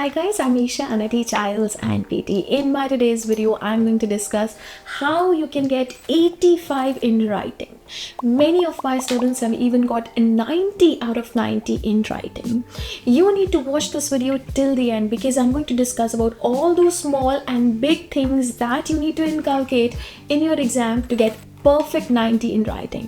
Hi guys, I'm Isha and I teach IELTS and PTE. In my today's video, I'm going to discuss how you can get 85 in writing. Many of my students have even got 90 out of 90 in writing. You need to watch this video till the end because I'm going to discuss about all those small and big things that you need to inculcate in your exam to get perfect 90 in writing.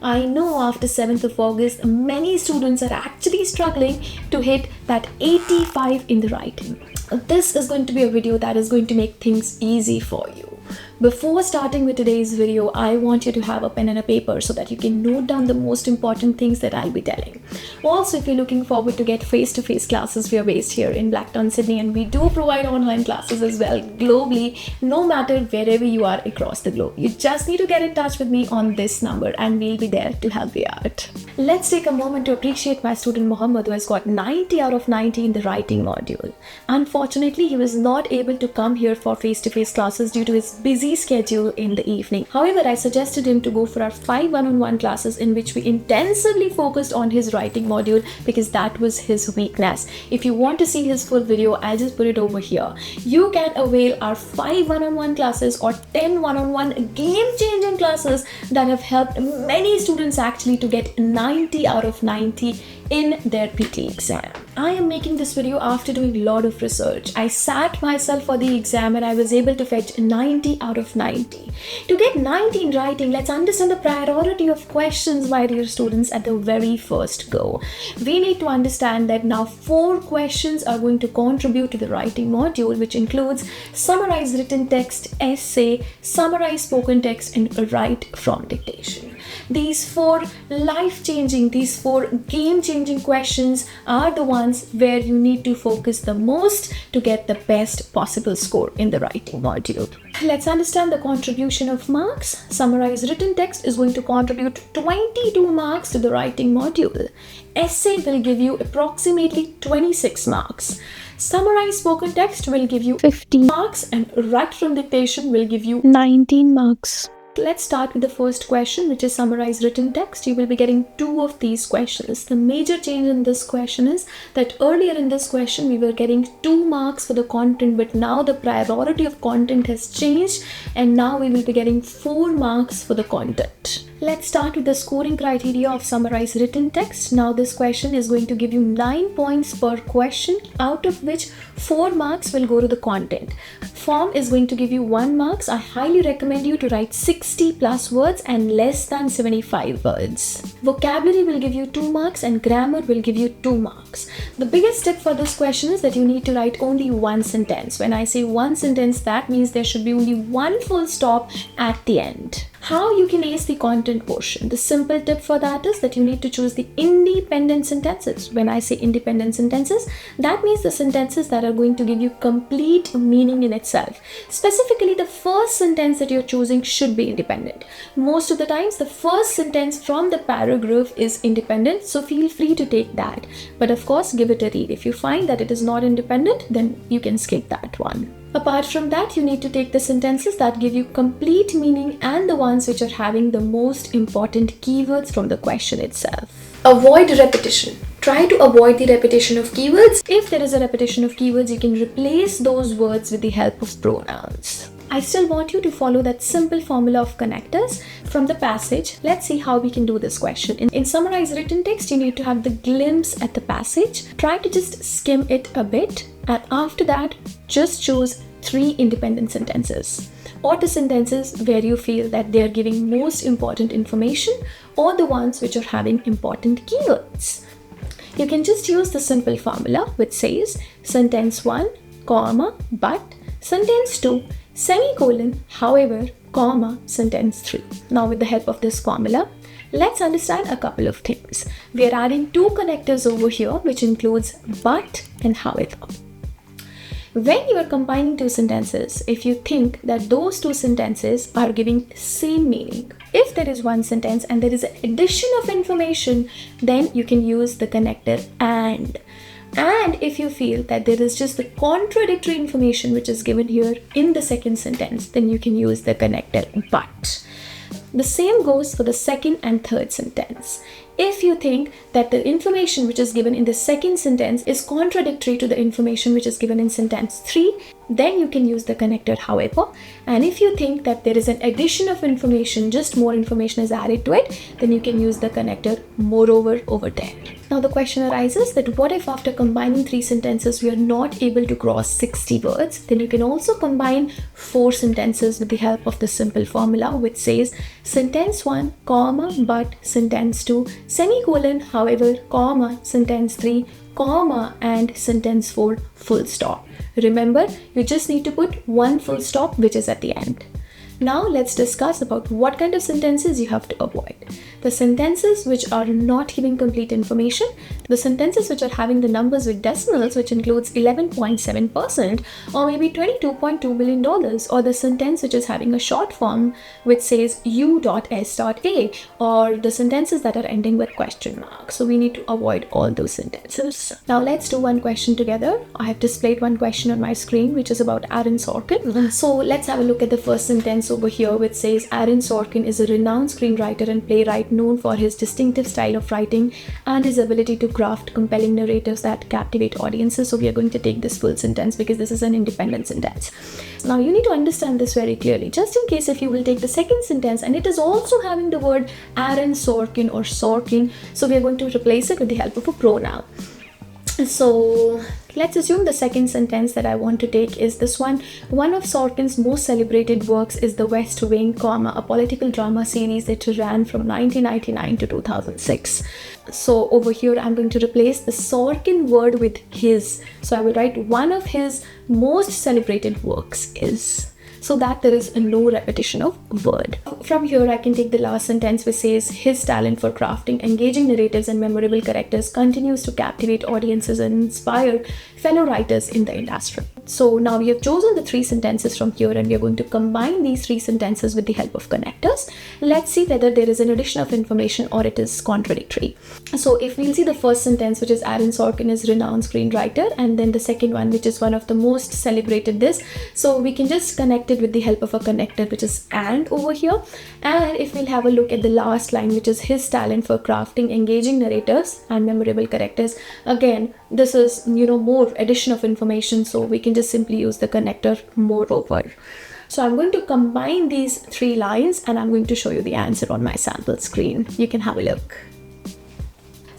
I know after 7th of August, many students are actually struggling to hit that 85 in the writing. This is going to be a video that is going to make things easy for you. Before starting with today's video, I want you to have a pen and a paper so that you can note down the most important things that I'll be telling. Also, if you're looking forward to get face-to-face classes, we are based here in Blacktown, Sydney, and we do provide online classes as well globally, no matter wherever you are across the globe. You just need to get in touch with me on this number and we'll be there to help you out. Let's take a moment to appreciate my student Mohammed, who has got 90 out of 90 in the writing module. Unfortunately, he was not able to come here for face-to-face classes due to his busy schedule in the evening. However, I suggested him to go for our 5 one-on-one classes in which we intensively focused on his writing module because that was his weakness. If you want to see his full video, I'll just put it over here. You can avail our 5 one-on-one classes or 10 one-on-one game-changing classes that have helped many students actually to get 90 out of 90 in their PTE exam. I am making this video after doing a lot of research. I sat myself for the exam and I was able to fetch 90 out of 90. To get 90 in writing, let's understand the priority of questions, my dear students, at the very first go. We need to understand that now 4 questions are going to contribute to the writing module, which includes summarize written text, essay, summarize spoken text, and write from dictation. These 4 life-changing, these 4 game-changing questions are the ones where you need to focus the most to get the best possible score in the writing module. Let's understand the contribution of marks. Summarize written text is going to contribute 22 marks to the writing module. Essay will give you approximately 26 marks. Summarize spoken text will give you 15 marks and write from dictation will give you 19 marks. Let's start with the first question, which is summarize written text. You will be getting 2 of these questions. The major change in this question is that earlier in this question, we were getting 2 marks for the content, but now the priority of content has changed and now we will be getting 4 marks for the content. Let's start with the scoring criteria of summarize written text. Now this question is going to give you 9 points per question, out of which 4 marks will go to the content. Form is going to give you 1 marks. I highly recommend you to write 60 plus words and less than 75 words. Vocabulary will give you 2 marks and grammar will give you 2 marks. The biggest tip for this question is that you need to write only 1 sentence. When I say 1 sentence, that means there should be only 1 full stop at the end. How you can ace the content portion? The simple tip for that is that you need to choose the independent sentences. When I say independent sentences, that means the sentences that are going to give you complete meaning in itself. Specifically, the first sentence that you're choosing should be independent. Most of the times, the first sentence from the paragraph is independent, so feel free to take that. But of course, give it a read. If you find that it is not independent, then you can skip that one. Apart from that, you need to take the sentences that give you complete meaning and the ones which are having the most important keywords from the question itself. Avoid repetition. Try to avoid the repetition of keywords. If there is a repetition of keywords, you can replace those words with the help of pronouns. I still want you to follow that simple formula of connectors from the passage. Let's see how we can do this question. In summarize written text, you need to have the glimpse at the passage. Try to just skim it a bit, and after that, just choose 3 independent sentences or the sentences where you feel that they are giving most important information or the ones which are having important keywords. You can just use the simple formula which says sentence 1, comma, but, sentence 2, semicolon, however, comma, sentence 3. Now with the help of this formula, let's understand a couple of things. We are adding 2 connectors over here, which includes but and however. When you are combining 2 sentences, if you think that those 2 sentences are giving same meaning, if there is 1 sentence and there is an addition of information, then you can use the connector and. And if you feel that there is just the contradictory information which is given here in the second sentence, then you can use the connector but. The same goes for the second and third sentence. If you think that the information which is given in the second sentence is contradictory to the information which is given in sentence 3, then you can use the connector however. And if you think that there is an addition of information, just more information is added to it, then you can use the connector moreover over there. Now the question arises that what if after combining 3 sentences we are not able to cross 60 words? Then you can also combine 4 sentences with the help of the simple formula which says sentence 1, comma, but sentence 2, semicolon, however, comma, sentence 3, comma, and sentence 4, full stop. Remember, you just need to put one full stop which is at the end. Now let's discuss about what kind of sentences you have to avoid. The sentences which are not giving complete information, the sentences which are having the numbers with decimals which includes 11.7% or maybe $22.2 billion, or the sentence which is having a short form which says u.s.a, or the sentences that are ending with question marks. So we need to avoid all those sentences. Now let's do one question together. I have displayed one question on my screen which is about Aaron Sorkin. So let's have a look at the first sentence over here which says Aaron Sorkin is a renowned screenwriter and playwright known for his distinctive style of writing and his ability to craft compelling narratives that captivate audiences. So we are going to take this full sentence because this is an independent sentence. Now you need to understand this very clearly, just in case if you will take the second sentence and it is also having the word Aaron Sorkin or Sorkin, so we are going to replace it with the help of a pronoun. So let's assume the second sentence that I want to take is this one. One of Sorkin's most celebrated works is The West Wing, comma, a political drama series that ran from 1999 to 2006. So over here I'm going to replace the Sorkin word with his. So I will write one of his most celebrated works is, so that there is no repetition of word. From here I can take the last sentence which says his talent for crafting engaging narratives and memorable characters continues to captivate audiences and inspire fellow writers in the industry. So now we have chosen the 3 sentences from here and we are going to combine these 3 sentences with the help of connectors. Let's see whether there is an addition of information or it is contradictory. So if we'll see the first sentence which is Aaron Sorkin is renowned screenwriter, and then the second one which is one of the most celebrated this, so we can just connect it with the help of a connector which is and over here. And if we'll have a look at the last line which is his talent for crafting engaging narrators and memorable characters, again this is more addition of information, so we can just simply use the connector moreover. So I'm going to combine these 3 lines and I'm going to show you the answer on my sample screen. You can have a look.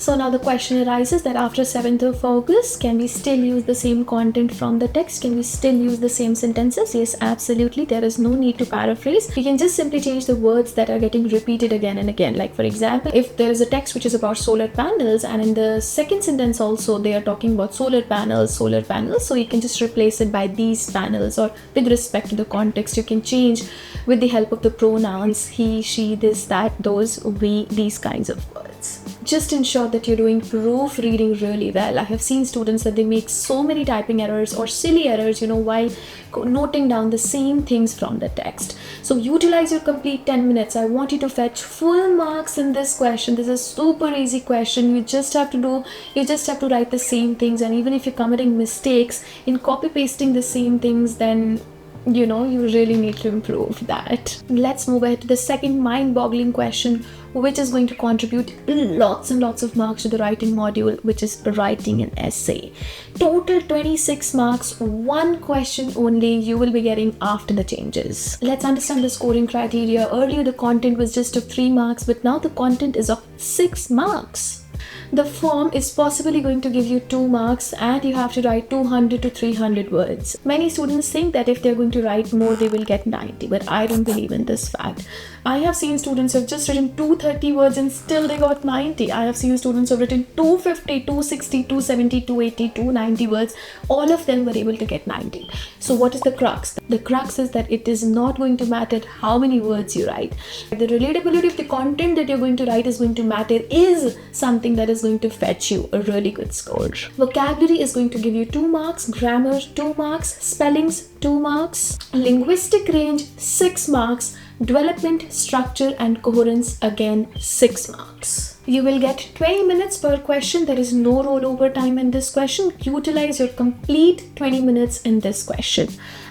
So now the question arises that after 7th of August, can we still use the same content from the text? Can we still use the same sentences? Yes, absolutely. There is no need to paraphrase. We can just simply change the words that are getting repeated again and again. Like for example, if there is a text which is about solar panels and in the second sentence also they are talking about solar panels, so you can just replace it by these panels, or with respect to the context you can change with the help of the pronouns he, she, this, that, those, we, these kinds of words. Just ensure that you're doing proofreading really well. I have seen students that they make so many typing errors or silly errors, while noting down the same things from the text. So utilize your complete 10 minutes. I want you to fetch full marks in this question. This is a super easy question. You just have to write the same things, and even if you're committing mistakes in copy pasting the same things, then you really need to improve that. Let's move ahead to the second mind-boggling question, which is going to contribute lots and lots of marks to the writing module, which is writing an essay. Total 26 marks, one question only you will be getting after the changes. Let's understand the scoring criteria. Earlier the content was just of 3 marks, but now the content is of 6 marks. The form is possibly going to give you 2 marks and you have to write 200 to 300 words. Many students think that if they're going to write more, they will get 90, but I don't believe in this fact. I have seen students who have just written 230 words and still they got 90. I have seen students who have written 250, 260, 270, 280, 290 words. All of them were able to get 90. So what is the crux? The crux is that it is not going to matter how many words you write. The relatability of the content that you're going to write is going to matter, is something that is going to fetch you a really good score. Vocabulary is going to give you 2 marks, grammar 2 marks, spellings 2 marks, linguistic range 6 marks, development, structure and coherence again 6 marks. You will get 20 minutes per question. There is no rollover time in this question. Utilize your complete 20 minutes in this question.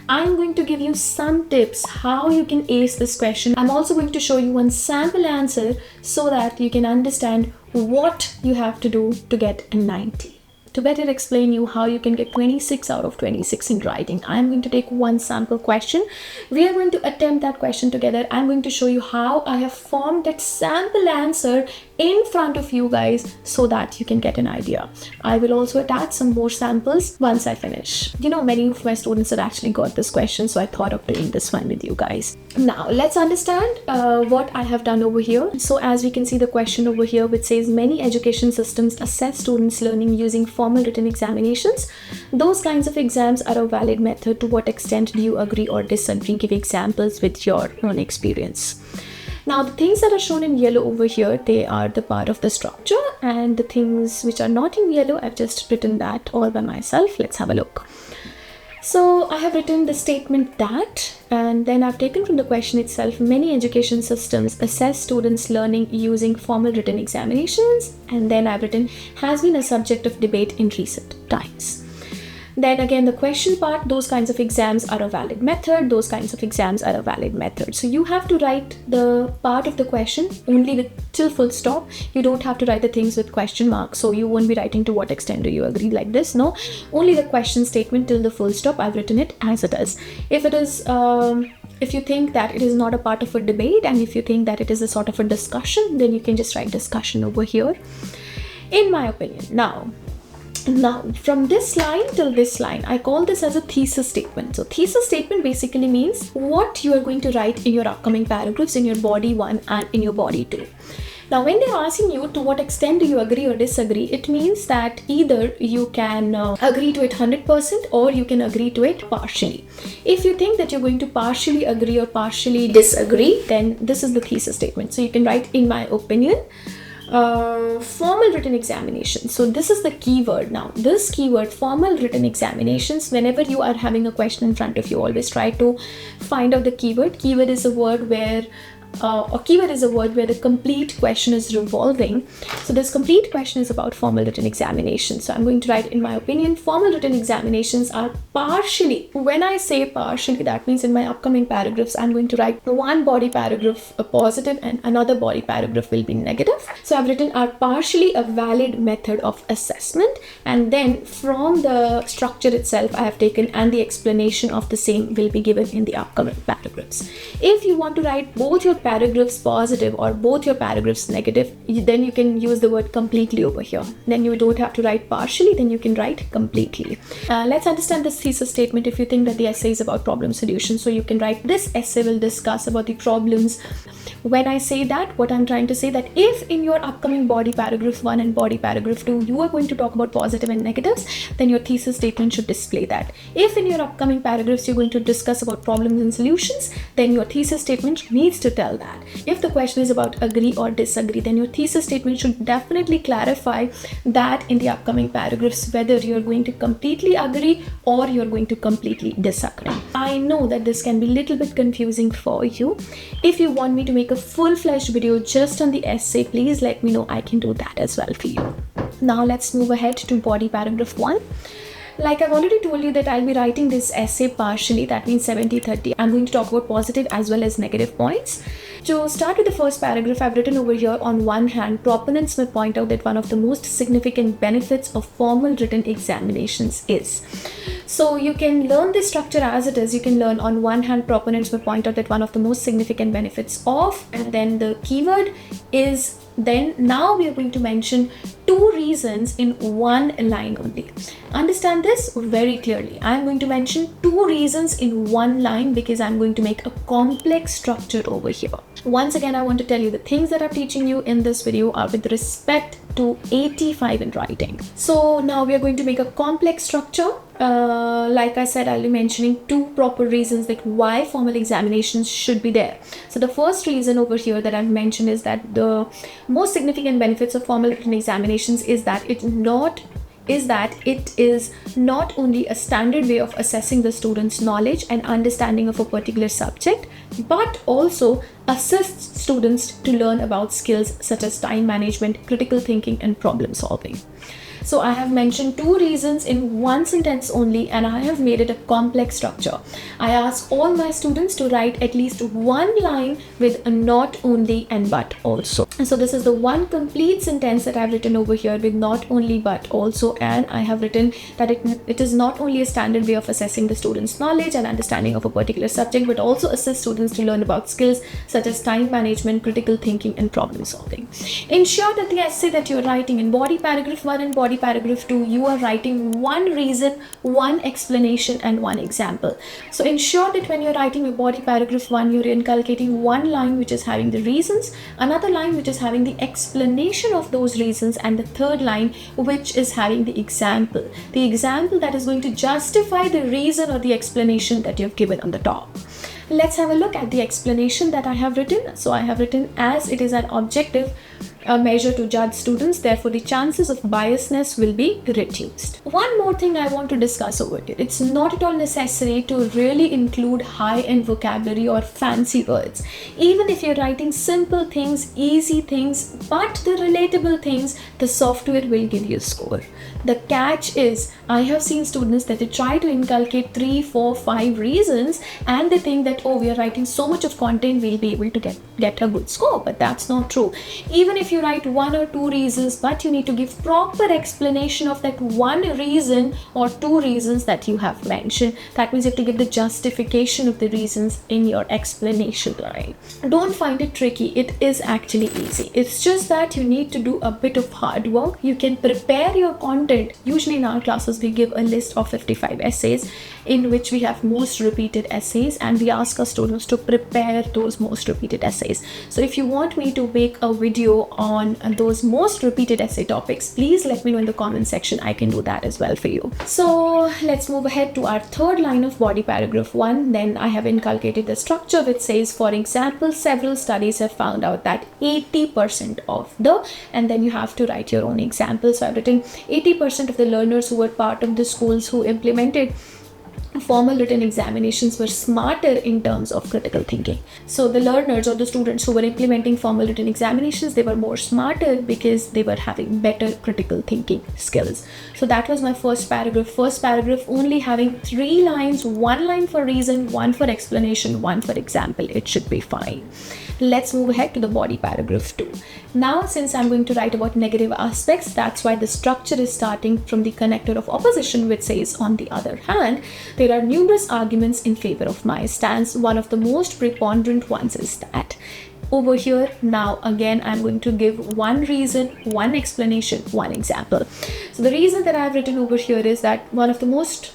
I'm going to give you some tips how you can ace this question. I'm also going to show you one sample answer so that you can understand what you have to do to get a 90. To better explain you how you can get 26 out of 26 in writing, I'm going to take one sample question. We are going to attempt that question together. I'm going to show you how I have formed that sample answer in front of you guys so that you can get an idea. I will also attach some more samples once I finish. You know, many of my students have actually got this question, so I thought of doing this one with you guys. Now, let's understand what I have done over here. So as we can see the question over here, which says many education systems assess students' learning using formal written examinations. Those kinds of exams are a valid method. To what extent do you agree or disagree? Give examples with your own experience. Now, the things that are shown in yellow over here, they are the part of the structure, and the things which are not in yellow, I've just written that all by myself. Let's have a look. So I have written the statement that, and then I've taken from the question itself, many education systems assess students' learning using formal written examinations, and then I've written has been a subject of debate in recent times. Then again, the question part, those kinds of exams are a valid method. Those kinds of exams are a valid method. So you have to write the part of the question only with till full stop. You don't have to write the things with question marks. So you won't be writing to what extent do you agree like this. No, only the question statement till the full stop. I've written it as it is. If it is, if you think that it is not a part of a debate, and if you think that it is a sort of a discussion, then you can just write discussion over here, in my opinion. Now, from this line till this line, I call this as a thesis statement. So thesis statement basically means what you are going to write in your upcoming paragraphs in your body 1 and in your body 2. Now, when they're asking you to what extent do you agree or disagree, it means that either you can agree to it 100% or you can agree to it partially. If you think that you're going to partially agree or partially disagree, then this is the thesis statement. So you can write, in my opinion, formal written examinations. So this is the keyword. Now this keyword, formal written examinations, whenever you are having a question in front of you, always try to find out the keyword. Keyword is a word where the complete question is revolving. So this complete question is about formal written examinations. So I'm going to write, in my opinion, formal written examinations are partially. When I say partially, that means in my upcoming paragraphs, I'm going to write one body paragraph a positive and another body paragraph will be negative. So I've written are partially a valid method of assessment, and then from the structure itself, I have taken and the explanation of the same will be given in the upcoming paragraphs. If you want to write both your paragraphs positive or both your paragraphs negative, then you can use the word completely over here. Then you don't have to write partially, then you can write completely. Let's understand this thesis statement. If you think that the essay is about problem solution, so you can write this essay will discuss about the problems. When I say that, what I'm trying to say that if in your upcoming body paragraph 1 and body paragraph 2, you are going to talk about positive and negatives, then your thesis statement should display that. If in your upcoming paragraphs, you're going to discuss about problems and solutions, then your thesis statement needs to tell that. If the question is about agree or disagree, then your thesis statement should definitely clarify that in the upcoming paragraphs, whether you're going to completely agree or you're going to completely disagree. I know that this can be a little bit confusing for you. If you want me to make a full-fledged video just on the essay, please let me know. I can do that as well for you. Now let's move ahead to body paragraph 1. Like I've already told you that I'll be writing this essay partially, that means 70-30. I'm going to talk about positive as well as negative points. To start with the first paragraph, I've written over here, on one hand, proponents may point out that one of the most significant benefits of formal written examinations is. So you can learn this structure as it is. You can learn, on one hand, proponents may point out that one of the most significant benefits of, and then the keyword is, then now we are going to mention 2 reasons in one line only. Understand this very clearly. I'm going to mention 2 reasons in one line because I'm going to make a complex structure over here. Once again, I want to tell you the things that I'm teaching you in this video are with respect to 85 in writing. So now we are going to make a complex structure. Like I said, I'll be mentioning 2 proper reasons that why formal examinations should be there. So the first reason over here that I've mentioned is that the most significant benefits of formal written examinations is that it is not only a standard way of assessing the student's knowledge and understanding of a particular subject, but also assists students to learn about skills such as time management, critical thinking, and problem solving. So I have mentioned 2 reasons in one sentence only, and I have made it a complex structure. I ask all my students to write at least one line with a not only and but also. So this is the one complete sentence that I've written over here with not only but also, and I have written that it is not only a standard way of assessing the student's knowledge and understanding of a particular subject, but also assist students to learn about skills such as time management, critical thinking, and problem solving. Ensure that the essay that you're writing in body paragraph 1 and body paragraph 2, you are writing one reason, one explanation, and one example. So ensure that when you're writing your body paragraph 1, you're inculcating one line which is having the reasons, another line which is having the explanation of those reasons, and the third line which is having the example that is going to justify the reason or the explanation that you've given on the top. Let's have a look at the explanation that I have written. So I have written, as it is an objective measure to judge students, therefore the chances of biasness will be reduced. One more thing I want to discuss over here. It's not at all necessary to really include high-end vocabulary or fancy words. Even if you're writing simple things, easy things, but the relatable things, the software will give you a score. The catch is, I have seen students that they try to inculcate 3, 4, 5 reasons, and they think that, oh, we are writing so much of content, we'll be able to get a good score. But that's not true. Even if you write 1 or 2 reasons, but you need to give proper explanation of that one reason or 2 reasons that you have mentioned. That means you have to give the justification of the reasons in your explanation line. Don't find it tricky. It is actually easy. It's just that you need to do a bit of hard work. You can prepare your content. Usually in our classes, we give a list of 55 essays in which we have most repeated essays, and we ask our students to prepare those most repeated essays. So if you want me to make a video on those most repeated essay topics, please let me know in the comment section. I can do that as well for you. So let's move ahead to our third line of body paragraph 1. Then I have inculcated the structure which says, for example, several studies have found out that 80% of the, and then you have to write your own example. So I've written 80% of the learners who were part of the schools who implemented formal written examinations were smarter in terms of critical thinking. So the learners or the students who were implementing formal written examinations, they were more smarter because they were having better critical thinking skills. So that was my first paragraph. First paragraph only having 3 lines, 1 line for reason, 1 for explanation, 1 for example. It should be fine. Let's move ahead to the body paragraph 2. Now, since I'm going to write about negative aspects, that's why the structure is starting from the connector of opposition, which says, on the other hand, there are numerous arguments in favor of my stance. One of the most preponderant ones is that. Over here, now again, I'm going to give 1 reason, 1 explanation, 1 example. So the reason that I've written over here is that one of the most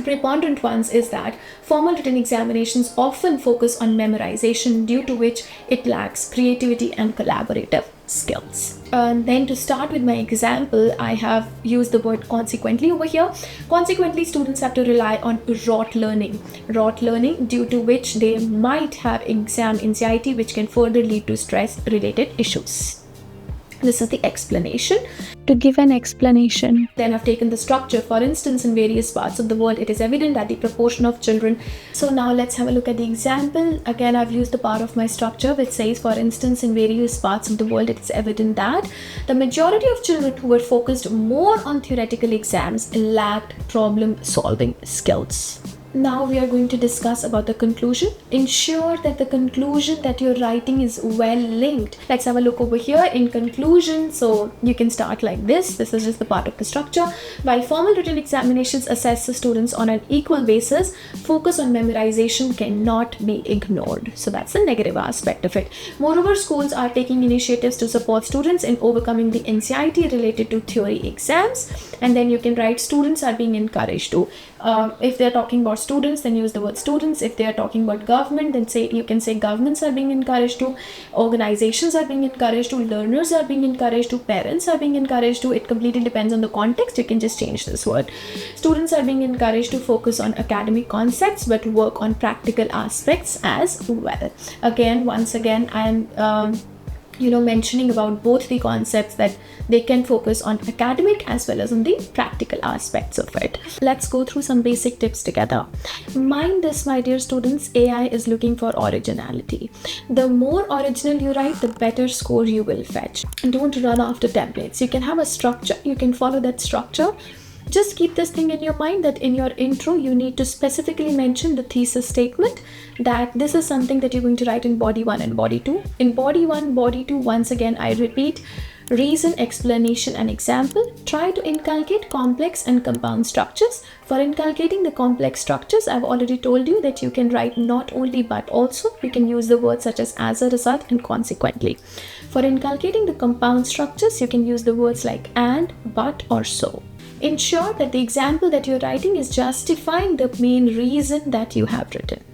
preponderant ones is that formal written examinations often focus on memorization, due to which it lacks creativity and collaborative skills. And then to start with my example, I have used the word consequently over here. Consequently, students have to rely on rote learning due to which they might have exam anxiety, which can further lead to stress related issues. This is the explanation. To give an explanation, then I've taken the structure. For instance, in various parts of the world, it is evident that the proportion of children. So now let's have a look at the example. Again, I've used the part of my structure which says, for instance, in various parts of the world, it is evident that the majority of children who were focused more on theoretical exams lacked problem solving skills. Now we are going to discuss about the conclusion. Ensure that the conclusion that you're writing is well linked. Let's have a look over here in conclusion. So you can start like this. This is just the part of the structure. While formal written examinations assess the students on an equal basis, focus on memorization cannot be ignored. So that's the negative aspect of it. Moreover, schools are taking initiatives to support students in overcoming the anxiety related to theory exams. And then you can write, students are being encouraged to. If they're talking about students, then use the word students. If they are talking about government, then you can say governments are being encouraged to, organizations are being encouraged to, learners are being encouraged to, parents are being encouraged to. It completely depends on the context. You can just change this word. Students are being encouraged to focus on academic concepts but work on practical aspects as well. Again, once again, I'm mentioning about both the concepts, that they can focus on academic as well as on the practical aspects of it. Let's go through some basic tips together. Mind this, my dear students, AI is looking for originality. The more original you write, the better score you will fetch. And don't run after templates. You can have a structure, you can follow that structure. Just keep this thing in your mind that in your intro, you need to specifically mention the thesis statement, that this is something that you're going to write in body 1 and body 2. In body 1, body 2, once again, I repeat, reason, explanation, and example. Try to inculcate complex and compound structures. For inculcating the complex structures, I've already told you that you can write not only but also. You can use the words such as a result and consequently. For inculcating the compound structures, you can use the words like and, but, or so. Ensure that the example that you're writing is justifying the main reason that you have written.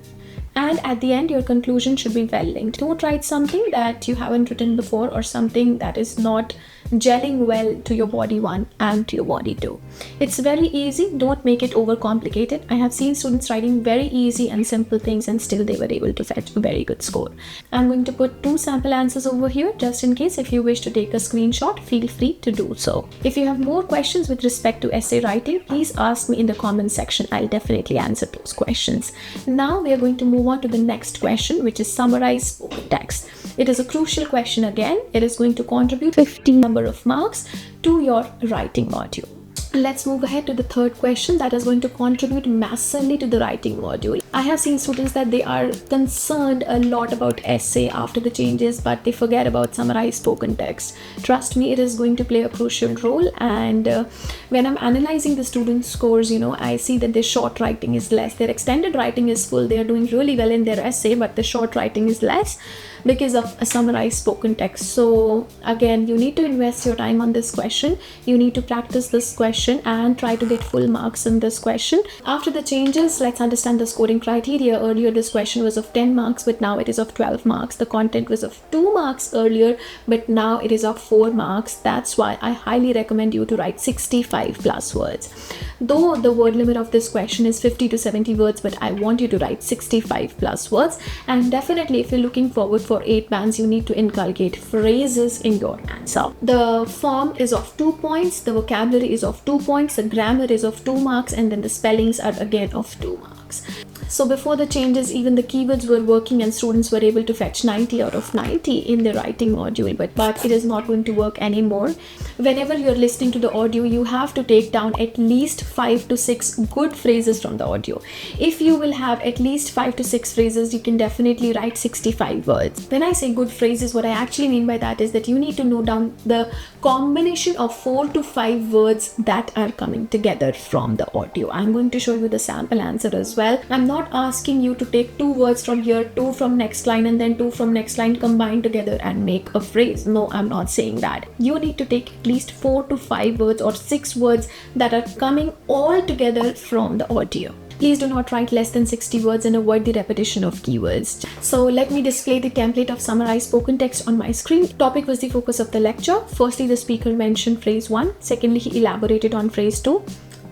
And at the end, your conclusion should be well linked. Don't write something that you haven't written before or something that is not gelling well to your body 1 and to your body 2. It's very easy. Don't make it overcomplicated. I have seen students writing very easy and simple things and still they were able to fetch a very good score. I'm going to put 2 sample answers over here just in case. If you wish to take a screenshot, feel free to do so. If you have more questions with respect to essay writing, please ask me in the comment section. I'll definitely answer those questions. Now we are going to move on to the next question, which is summarize spoken text. It is a crucial question again. It is going to contribute 15 number of marks to your writing module. Let's move ahead to the third question that is going to contribute massively to the writing module. I have seen students that they are concerned a lot about essay after the changes, but they forget about summarized spoken text. Trust me, it is going to play a crucial role. And when I'm analyzing the students' scores, I see that their short writing is less. Their extended writing is full. They are doing really well in their essay, but the short writing is less because of a summarized spoken text. So again, you need to invest your time on this question. You need to practice this question and try to get full marks in this question. After the changes, let's understand the scoring criteria. Earlier, this question was of 10 marks, but now it is of 12 marks. The content was of 2 marks earlier, but now it is of 4 marks. That's why I highly recommend you to write 65 plus words. Though the word limit of this question is 50 to 70 words, but I want you to write 65 plus words. And definitely, if you're looking forward for 8 bands, you need to inculcate phrases in your answer. The form is of 2 points, the vocabulary is of 2 points, the grammar is of 2 marks, and then the spellings are again of 2 marks. So before the changes, even the keywords were working and students were able to fetch 90 out of 90 in the writing module, but it is not going to work anymore. Whenever you're listening to the audio, you have to take down at least 5 to 6 good phrases from the audio. If you will have at least 5 to 6 phrases, you can definitely write 65 words. When I say good phrases, what I actually mean by that is that you need to note down the combination of 4 to 5 words that are coming together from the audio. I'm going to show you the sample answer as well. I'm not asking you to take 2 words from here, 2 from next line, and then 2 from next line, combine together and make a phrase. No, I'm not saying that. You need to take at least 4 to 5 words or 6 words that are coming all together from the audio. Please do not write less than 60 words and avoid the repetition of keywords. So let me display the template of summarized spoken text on my screen. Topic was the focus of the lecture. Firstly, the speaker mentioned phrase 1. Secondly, he elaborated on phrase 2.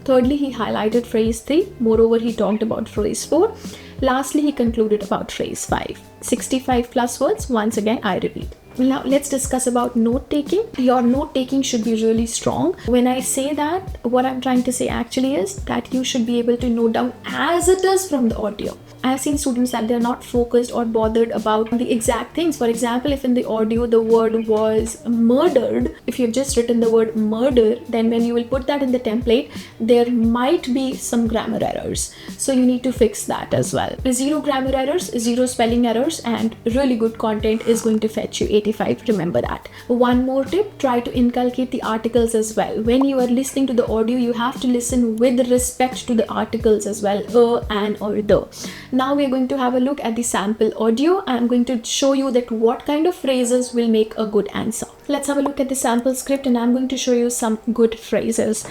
Thirdly, he highlighted phrase 3. Moreover, he talked about phrase 4. Lastly, he concluded about phrase 5. 65 plus words. Once again, I repeat. Now let's discuss about note taking. Your note taking should be really strong. When I say that, what I'm trying to say actually is that you should be able to note down as it is from the audio. I have seen students that they're not focused or bothered about the exact things. For example, if in the audio the word was murdered, if you've just written the word murder, then when you will put that in the template, there might be some grammar errors. So you need to fix that as well. 0 grammar errors, 0 spelling errors, and really good content is going to fetch you 85. Remember that. One more tip, try to inculcate the articles as well. When you are listening to the audio, you have to listen with respect to the articles as well, an, or the. Now we are going to have a look at the sample audio. I'm going to show you that what kind of phrases will make a good answer. Let's have a look at the sample script and I'm going to show you some good phrases.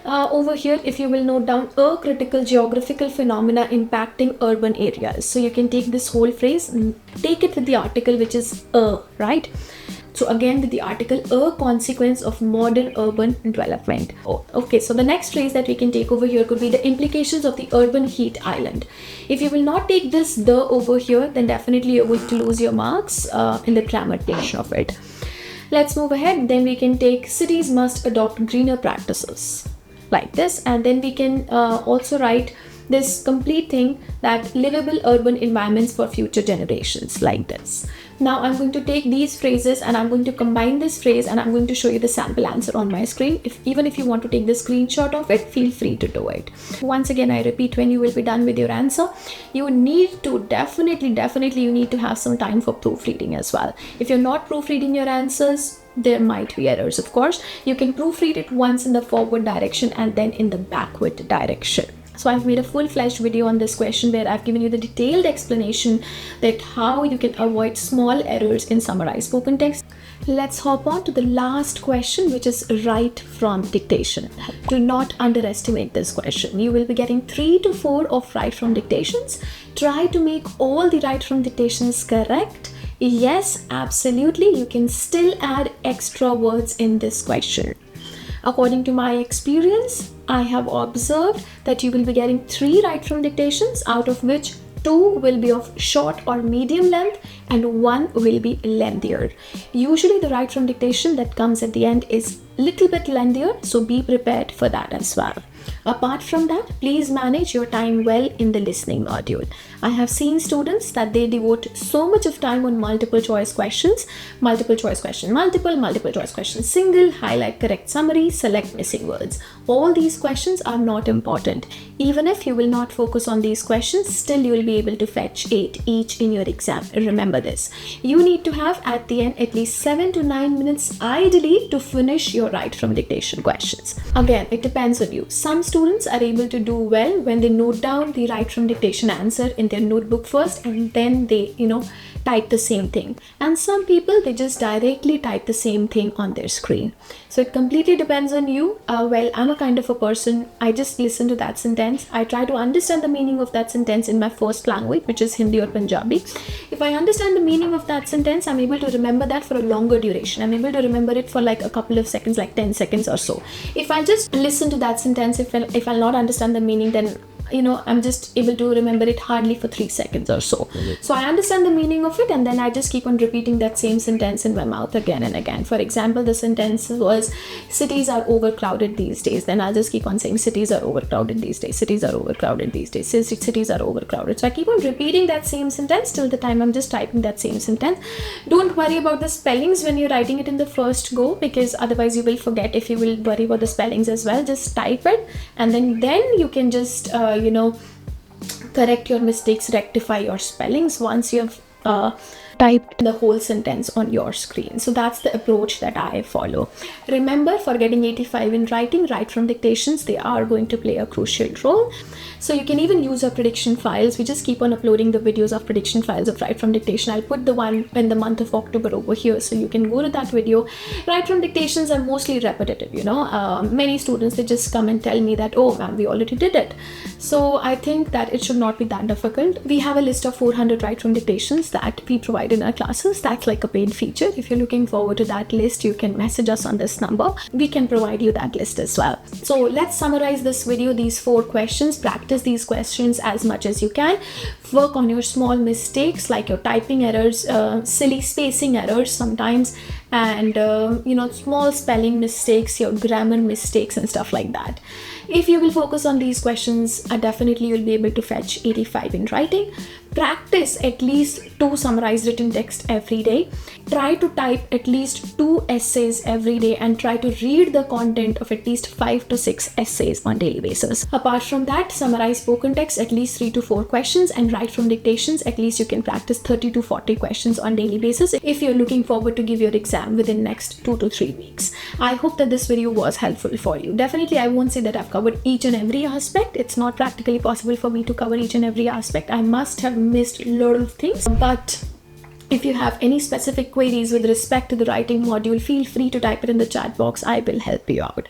Over here, if you will note down a critical geographical phenomena impacting urban areas. So you can take this whole phrase, take it with the article which is right? So again, with the article, a consequence of modern urban development. Oh, okay, so the next phrase that we can take over here could be the implications of the urban heat island. If you will not take this the over here, then definitely you're going to lose your marks in the grammar portion of it. Let's move ahead. Then we can take cities must adopt greener practices, like this, and then we can also write this complete thing, that livable urban environments for future generations, like this. Now I'm going to take these phrases and I'm going to combine this phrase and I'm going to show you the sample answer on my screen. Even if you want to take the screenshot of it, feel free to do it. Once again, I repeat, when you will be done with your answer, you need to definitely you need to have some time for proofreading as well. If you're not proofreading your answers, there might be errors. Of course, you can proofread it once in the forward direction and then in the backward direction. So I've made a full-fledged video on this question where I've given you the detailed explanation that how you can avoid small errors in summarized spoken text. Let's hop on to the last question, which is write from dictation. Do not underestimate this question. You will be getting 3 to 4 of write from dictations. Try to make all the write from dictations correct. Yes, absolutely, you can still add extra words in this question. According to my experience, I have observed that you will be getting 3 write from dictations, out of which 2 will be of short or medium length and 1 will be lengthier. Usually the write from dictation that comes at the end is little bit lengthier, so be prepared for that as well. Apart from that, please manage your time well in the listening module. I have seen students that they devote so much of time on multiple choice questions, multiple choice question multiple, multiple choice question single, highlight correct summary, select missing words. All these questions are not important. Even if you will not focus on these questions, still you will be able to fetch 8 each in your exam. Remember this. You need to have at the end at least 7 to 9 minutes ideally to finish your write from dictation questions. Again, it depends on you. Some students are able to do well when they note down the write from dictation answer in their notebook first and then they, type the same thing. And some people, they just directly type the same thing on their screen. So it completely depends on you. Well, I'm a kind of a person, I just listen to that sentence. I try to understand the meaning of that sentence in my first language, which is Hindi or Punjabi. If I understand the meaning of that sentence, I'm able to remember that for a longer duration. I'm able to remember it for like a couple of seconds, like 10 seconds or so. If I just listen to that sentence, if I'll not understand the meaning, then I'm just able to remember it hardly for 3 seconds or so. So I understand the meaning of it and then I just keep on repeating that same sentence in my mouth again and again. For example, the sentence was, cities are overcrowded these days. Then I'll just keep on saying, cities are overcrowded these days, cities are overcrowded these days, cities are overcrowded. So I keep on repeating that same sentence till the time I'm just typing that same sentence. Don't worry about the spellings when you're writing it in the first go, because otherwise you will forget if you will worry about the spellings as well. Just type it and then you can just correct your mistakes, rectify your spellings once you have typed the whole sentence on your screen. So that's the approach that I follow. Remember, for getting 85 in writing, write from dictations, they are going to play a crucial role. So you can even use our prediction files. We just keep on uploading the videos of prediction files of write from dictation. I'll put the one in the month of October over here, so you can go to that video. Write from dictations are mostly repetitive, many students, they just come and tell me that, oh ma'am, we already did it. So I think that it should not be that difficult. We have a list of 400 write from dictations that we provide in our classes. That's like a paid feature. If you're looking forward to that list, you can message us on this number. We can provide you that list as well. So let's summarize this video, these 4 questions. Practice these questions as much as you can. Work on your small mistakes like your typing errors, silly spacing errors sometimes, and small spelling mistakes, your grammar mistakes and stuff like that. If you will focus on these questions, definitely you'll be able to fetch 85 in writing. Practice at least 2 summarized written text every day. Try to type at least 2 essays every day and try to read the content of at least 5 to 6 essays on daily basis. Apart from that, summarize spoken text at least 3 to 4 questions and write from dictations. At least you can practice 30 to 40 questions on daily basis if you're looking forward to give your exam within next 2 to 3 weeks. I hope that this video was helpful for you. Definitely, I won't say that I've covered each and every aspect. It's not practically possible for me to cover each and every aspect. I must have missed a lot of things, but If you have any specific queries with respect to the writing module, feel free to type it in the chat box. I will help you out.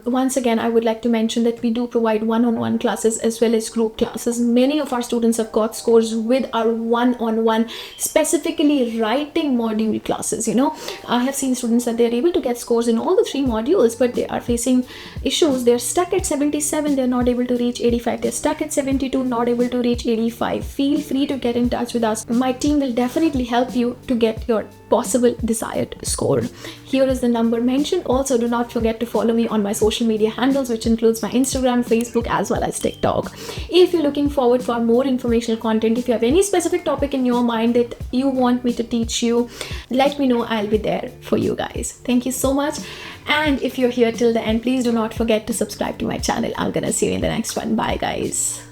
Once again, I would like to mention that we do provide one-on-one classes as well as group classes. Many of our students have got scores with our one-on-one, specifically writing module classes. I have seen students that they're able to get scores in all the 3 modules, but they are facing issues. They're stuck at 77, they're not able to reach 85. They're stuck at 72, not able to reach 85. Feel free to get in touch with us. My team will definitely help you to get your possible desired score. Here is the number mentioned. Also, do not forget to follow me on my social media handles, which includes my Instagram, Facebook, as well as TikTok. If you're looking forward for more informational content, if you have any specific topic in your mind that you want me to teach you, let me know. I'll be there for you guys. Thank you so much. And if you're here till the end, please do not forget to subscribe to my channel. I'm gonna see you in the next one. Bye guys.